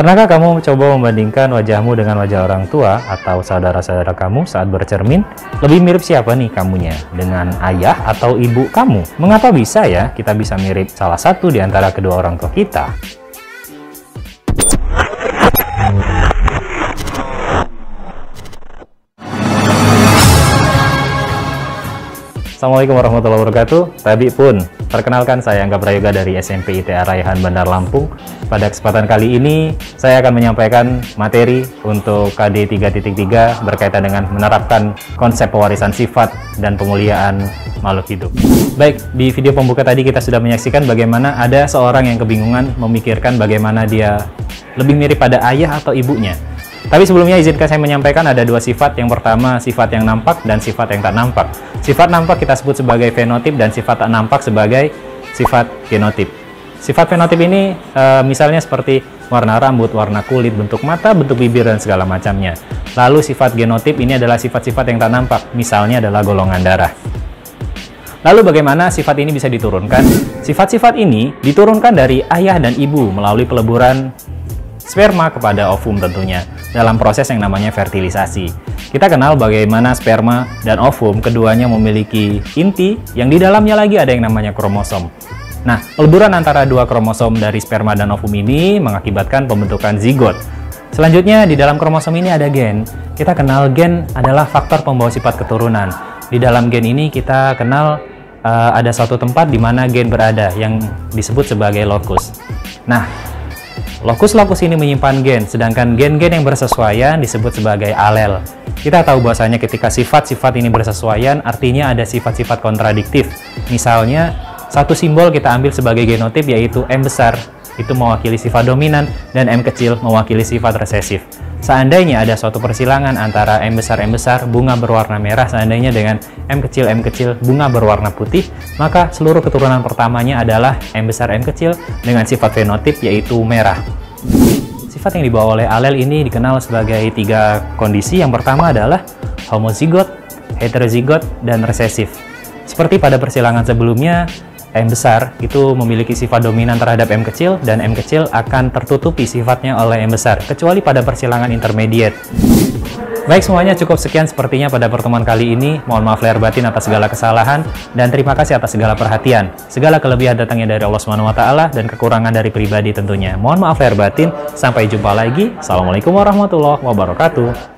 Pernahkah kamu coba membandingkan wajahmu dengan wajah orang tua atau saudara-saudara kamu saat bercermin? Lebih mirip siapa nih kamunya? Dengan ayah atau ibu kamu? Mengapa bisa ya kita bisa mirip salah satu di antara kedua orang tua kita? Assalamualaikum warahmatullahi wabarakatuh. Tadi pun, perkenalkan saya Angga Prayoga dari SMP ITA Raihan Bandar Lampung. Pada kesempatan kali ini, saya akan menyampaikan materi untuk KD 3.3 berkaitan dengan menerapkan konsep pewarisan sifat dan pemuliaan makhluk hidup. Baik, di video pembuka tadi kita sudah menyaksikan bagaimana ada seorang yang kebingungan memikirkan bagaimana dia lebih mirip pada ayah atau ibunya. Tapi sebelumnya izinkan saya menyampaikan ada dua sifat. Yang pertama sifat yang nampak dan sifat yang tak nampak. Sifat nampak kita sebut sebagai fenotip dan sifat tak nampak sebagai sifat genotip. Sifat fenotip ini misalnya seperti warna rambut, warna kulit, bentuk mata, bentuk bibir, dan segala macamnya. Lalu sifat genotip ini adalah sifat-sifat yang tak nampak, misalnya adalah golongan darah. Lalu bagaimana sifat ini bisa diturunkan? Sifat-sifat ini diturunkan dari ayah dan ibu melalui peleburan sperma kepada ovum tentunya, dalam proses yang namanya fertilisasi. Kita kenal bagaimana sperma dan ovum keduanya memiliki inti yang di dalamnya lagi ada yang namanya kromosom. Nah, peleburan antara dua kromosom dari sperma dan ovum ini mengakibatkan pembentukan zigot. Selanjutnya, di dalam kromosom ini ada gen. Kita kenal gen adalah faktor pembawa sifat keturunan. Di dalam gen ini kita kenal ada suatu tempat di mana gen berada yang disebut sebagai lokus. Nah, lokus-lokus ini menyimpan gen, sedangkan gen-gen yang bersesuaian disebut sebagai alel. Kita tahu bahwasanya ketika sifat-sifat ini bersesuaian, artinya ada sifat-sifat kontradiktif. Misalnya, satu simbol kita ambil sebagai genotip yaitu M besar, itu mewakili sifat dominan, dan M kecil mewakili sifat resesif. Seandainya ada suatu persilangan antara M besar, bunga berwarna merah, seandainya dengan M kecil, bunga berwarna putih, maka seluruh keturunan pertamanya adalah M besar, M kecil dengan sifat fenotip yaitu merah. Sifat yang dibawa oleh alel ini dikenal sebagai tiga kondisi. Yang pertama adalah homozigot, heterozigot, dan resesif. Seperti pada persilangan sebelumnya, M besar itu memiliki sifat dominan terhadap M kecil, dan M kecil akan tertutupi sifatnya oleh M besar, kecuali pada persilangan intermediate. Baik semuanya, cukup sekian sepertinya pada pertemuan kali ini. Mohon maaf lahir batin atas segala kesalahan, dan terima kasih atas segala perhatian. Segala kelebihan datangnya dari Allah SWT, dan kekurangan dari pribadi tentunya. Mohon maaf lahir batin, sampai jumpa lagi. Assalamualaikum warahmatullahi wabarakatuh.